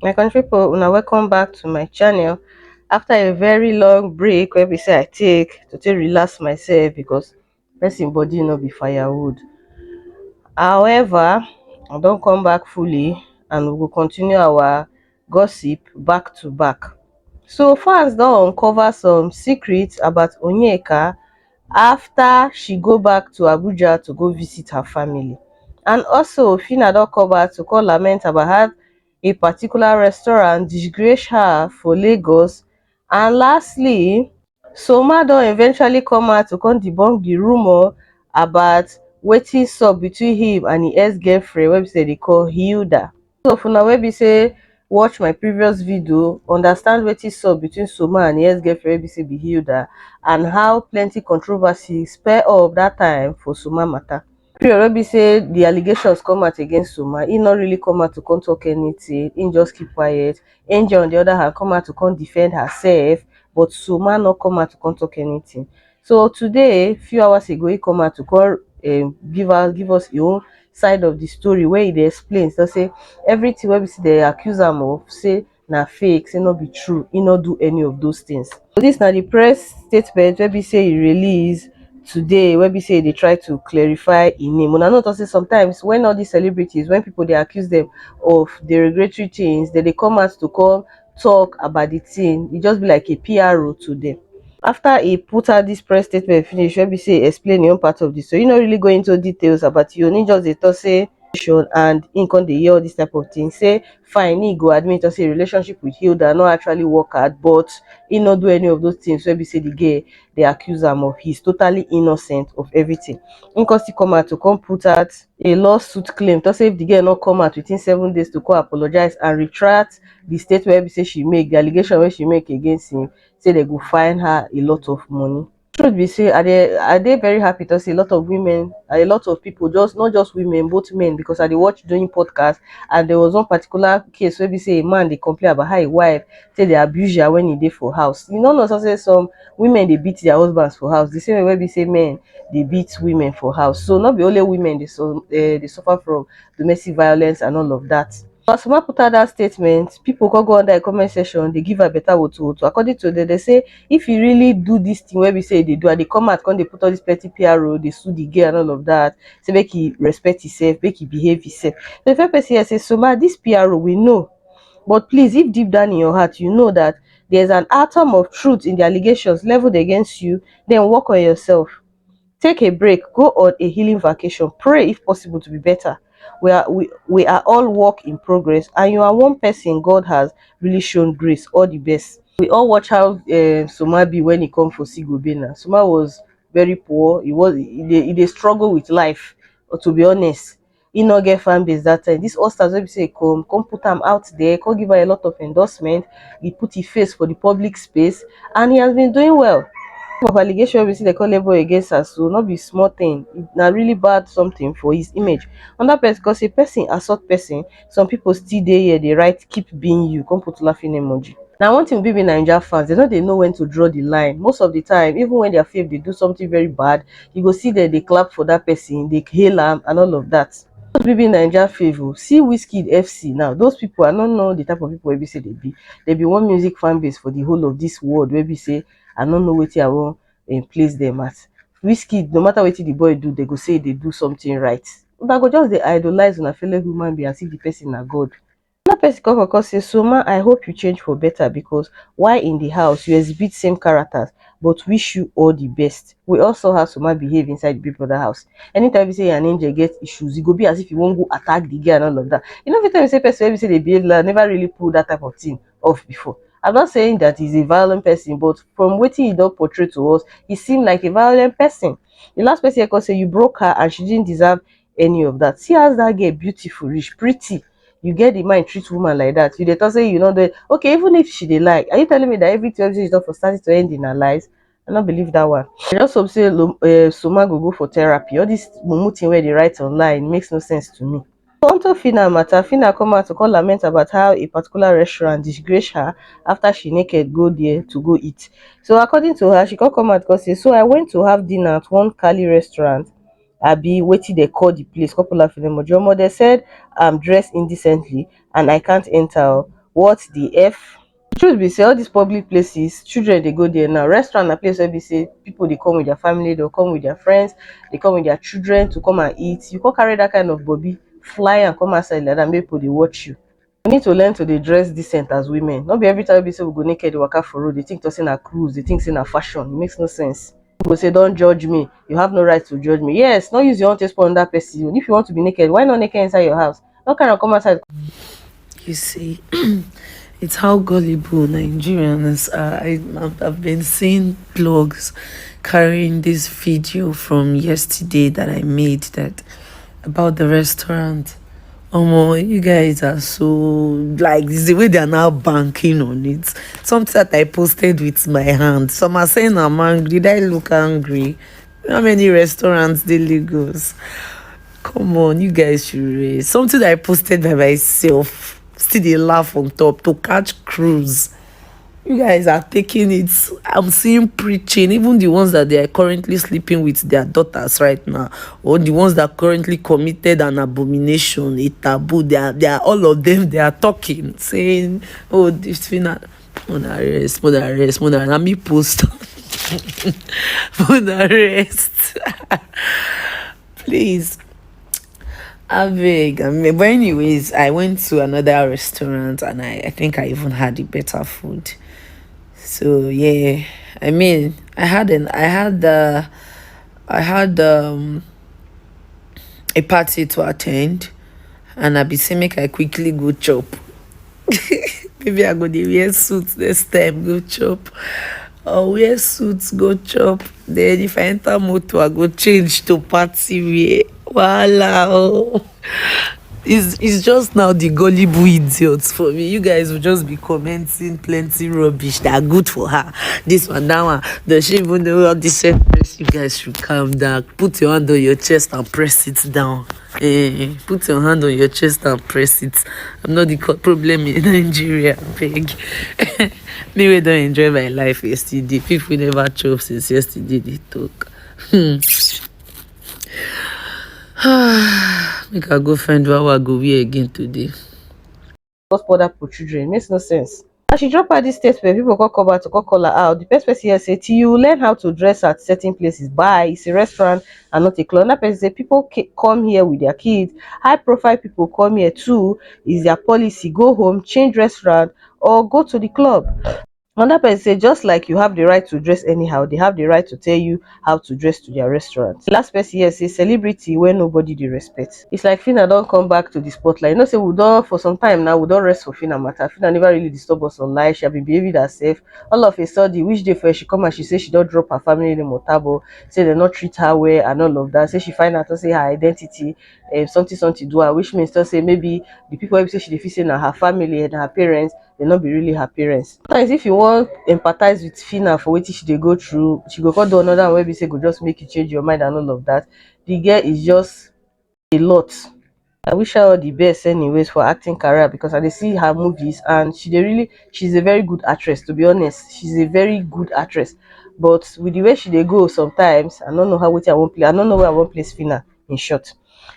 My country people, una welcome back to my channel. After a very long break where we say I take relax myself because person body no be firewood. However, I don't come back fully and we will continue our gossip back to back. So fans don uncover some secrets about Onyeka after she go back to Abuja to go visit her family. And also Phyna don come back to come lament about how a particular restaurant disgrace her for Lagos. And lastly, Soma don eventually come out to come debunk the rumour about wetin sup between him and im ex-girlfriend wey be say dey call Hilda. So of una wey be say watch my previous video understand wetin sup between Soma and im ex-girlfriend wey be say be Hilda, and how plenty controversy spur up that time for Soma matter. Period wey be say the allegations come out against Soma, he not really come out to come talk anything, he just keep quiet. Angel on the other hand come out to come defend herself, but Soma not come out to come talk anything. So today, few hours ago, he come out to come give us your own side of the story where he dey explain. So say everything wey be say they accuse am of, say na fake, say not be true, he not do any of those things. So this na the press statement wey be say he release today, wey be say they try to clarify in name. Una know to say sometimes when all these celebrities, when people they accuse them of derogatory things, they come out to come talk about the thing, it just be like a PRO to them. After he put out this press statement finish, wey be say explain your own part of this, so you not really go into details about you, only just dey talk say and in con dey hear all this type of thing. Say fine, he go admit to say relationship with Hilda not actually work out, but he not do any of those things wey be say the girl they accuse him of. He's totally innocent of everything. In cause he come out to come put out a lawsuit claim to say if the girl not come out within 7 days to come apologize and retract the statement wey be say she make, the allegation wey she make against him, say they go fine her a lot of money. Truth be say, I dey very happy to see a lot of women, a lot of people, just not just women, both men, because I dey watch doing podcast, and there was one particular case where we say a man they complain about how a wife say they abuse her when he dey for house. You know, so say some women they beat their husbands for house. The same way where we say men they beat women for house. So not be only women they suffer from domestic violence and all of that. As Suma put out that statement, people can go under the comment section, they give a better woto. According to them, they say if you really do this thing where we say they do, and they come out, can they put all this petty PRO, they sue the girl and all of that, say make he respect himself, make he behave himself. The first person here says, Suma, this PRO we know, but please, if deep down in your heart you know that there's an atom of truth in the allegations leveled against you, then work on yourself. Take a break, go on a healing vacation, pray if possible to be better. We are all work in progress, and you are one person God has really shown grace. All the best. We all watch how Soma be when he come for Sigobena. Soma was very poor. He struggle with life. To be honest, he not get fan base that time. This all stars wey be say come put him out there, come give her a lot of endorsement. He put his face for the public space, and he has been doing well. Of allegation we see they call label against her, so not be small thing. It na really bad something for his image. Another person, because a person assault person, some people still dey here they write keep being you, come put laughing emoji. Now one thing baby Naija fans, they know when to draw the line. Most of the time, even when their fave they do something very bad, you go see that they clap for that person, they hail them and all of that. Those baby Naija fave, see Whiskey FC now. Those people, I don't know the type of people where we say they be. They be one music fan base for the whole of this world where we say I don't know what I want place them at. Whiskey, no matter what the boy do, they go say they do something right. But go just they idolize on a fellow human being as if the person are God. Another person come across say, Soma, I hope you change for better, because while in the house you exhibit same characters, but wish you all the best. We also have Soma behave inside the Big Brother house. Anytime you say an angel get issues, it go be as if you won't go attack the girl and all of that. You know, every time you say person, every say they behave like never really pull that type of thing off before. I'm not saying that he's a violent person, but from what he don't portray to us, he seemed like a violent person. The last person I can say you broke her and she didn't deserve any of that. See as that girl beautiful, rich, pretty. You get the mind treat woman like that. You dey talk say you know the okay, even if she dey lie, are you telling me that everything is not for starting to end in her lies? I don't believe that one. I just hope say Soma go for therapy. All this mumu thing where they write online makes no sense to me. Onto Phyna matter, Phyna come out to call lament about how a particular restaurant disgrace her after she naked go there to go eat. So according to her, she come out because say, so I went to have dinner at one Cali restaurant. Abi waiting they call the place, couple of them. Omo, they said I'm dressed indecently and I can't enter. What the F? The truth be say all these public places, children they go there now. Restaurant na place where be say people they come with their family, they'll come with their friends, they come with their children to come and eat. You can't carry that kind of bobby, fly and come outside like that, make people they watch you. We need to learn to dey dress decent as women. Not be every time we say we go naked, dey waka for road. They think to say na cruise, they think say na fashion. It makes no sense. People say, don't judge me. You have no right to judge me. Yes, not use your own taste for another person. If you want to be naked, why not naked inside your house? Not kind of come outside. You see, it's how gullible Nigerians are. I've been seeing blogs carrying this video from yesterday that I made that about the restaurant. You guys are so like this is the way they are now banking on it. Something that I posted with my hand. Some are saying I'm angry. Did I look angry? How many restaurants they Lagos? Come on, you guys should raise something that I posted by myself. Still they laugh on top to catch cruise. You guys are taking it. I'm seeing preaching, even the ones that they are currently sleeping with their daughters right now, or the ones that currently committed an abomination, a taboo. They are all of them. They are talking, saying, "Oh, this Phyna, Mona, let me post, Mona rest, please." But anyways, I went to another restaurant and I think I even had the better food. So yeah, I mean, I had a party to attend, and I be say make I quickly go chop. Maybe I go dey wear suits next time go chop, or wear suits go chop. Then if I enter motor, I go change to party wear. Voila! Oh. It's just now the gullible idiots for me. You guys will just be commenting plenty rubbish that are good for her. This one, that one. Does she even know how this dress? You guys should calm down. Put your hand on your chest and press it down. Put your hand on your chest and press it. I'm not the problem in Nigeria, beg. Me we don't enjoy my life yesterday. People never chop since yesterday they talk. Make I go find how I go wear again today. Cross border for children. It makes no sense. And she drop out this statement, people call cover to call her out. The first person here say, till you learn how to dress at certain places, bye. It's a restaurant and not a club. Another person say, people come here with their kids. High profile people come here too. Is their policy. Go home, change restaurant, or go to the club. Another person say, just like you have the right to dress anyhow, they have the right to tell you how to dress to their restaurant. The last person here say, celebrity where nobody dey respect. It's like Phyna don't come back to the spotlight. You know, say we don't for some time now, we don't rest for Phyna matter. Phyna never really disturb us online. She have been behaving herself. All of a sudden, which day for she come and she say she don't drop her family name or table, say they not treat her well and all of that. Say she find out to say her identity, something do her, which means to say maybe the people who say she dey feel say na her family and her parents, they not be really her parents. Sometimes if you want empathize with Phyna for what she dey go through, she go call do another one wey be say go just make you change your mind and all of that. The girl is just a lot. I wish her all the best anyways for acting career, because I dey see her movies and she's a very good actress, to be honest. She's a very good actress. But with the way she dey go sometimes, I don't know how wetin I won't play. I don't know where I won't place Phyna in short.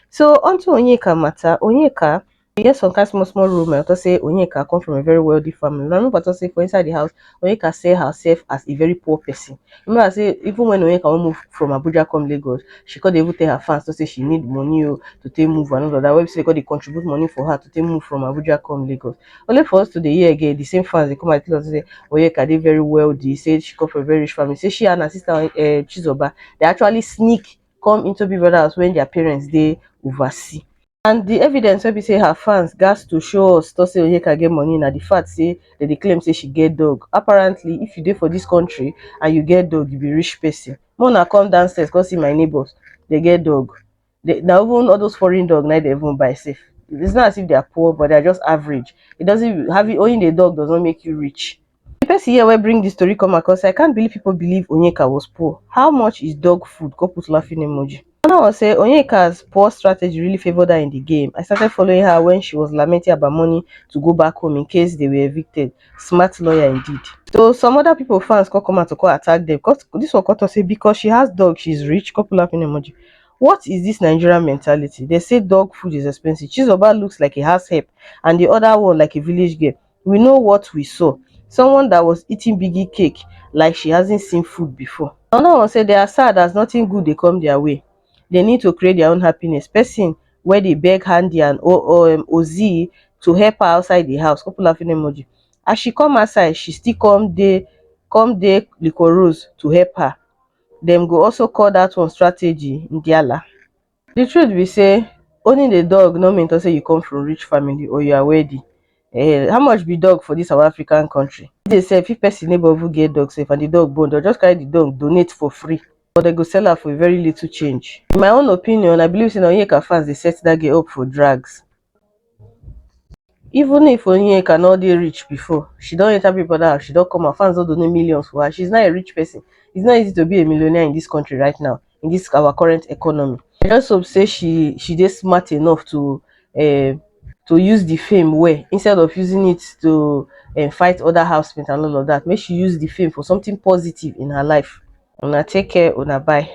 So onto Onyeka matter. Onyeka, e get some kind small rumour to say Onyeka come from a very wealthy family. Now remember to say for inside the house, Onyeka see herself as a very poor person. Remember I say even when Onyeka wan move from Abuja come Lagos, she could even tell her fans to say she need money to take move and all of that. Website they contribute money for her to take move from Abuja come Lagos. Only for us to the year again, the same fans they come and tell us say Onyeka dey very wealthy. Say she come from a very rich family. Say she and her sister Chizoba, they actually sneak come into Big Brother house when their parents they oversee. And the evidence wey be say her fans gas to show us to say Onyeka get money na the fact say they dey claim say she get dog. Apparently, if you dey for this country and you get dog, you be rich person. Mona come downstairs, come see my neighbors. They get dog. Now even all those foreign dog now they even buy safe. It's not as if they are poor, but they are just average. It doesn't having owning a dog does not make you rich. The person here will bring this story come across. I can't believe people believe Onyeka was poor. How much is dog food? Go put laughing emoji. Another one say Onyeka's poor strategy really favored her in the game. I started following her when she was lamenting about money to go back home in case they were evicted. Smart lawyer indeed. So some other people fans come out to call attack them. Because this one got to say because she has dog, she's rich. Couple laughing emoji. What is this Nigerian mentality? They say dog food is expensive. Chizoba looks like he has help, and the other one like a village girl. We know what we saw. Someone that was eating biggie cake like she hasn't seen food before. Another one said they are sad as nothing good they come their way. They need to create their own happiness. Person where they beg Handy and Ozi to help her outside the house. Couple laughing emoji. As she come outside, she still come dey liquorose to help her. Dem go also call that one strategy Ndiala. The truth be say, owning a dog no mean to say you come from rich family or you are wealthy. How much be dog for this South African country? They say if person neighbor even get dog safe and the dog born, they'll just carry the dog, donate for free. Or they go sell her for a very little change. In my own opinion, I believe say Onyeka fans they set that girl up for drags. Even if Onyeka no dey rich before, she don enter Big Brother house, she don come out, fans don donate millions for her. She's not a rich person. It's not easy to be a millionaire in this country right now, in this our current economy. I just hope say she dey smart enough to use the fame well instead of using it to fight other housemates and all of that. Make she use the fame for something positive in her life. Una take care, una bye.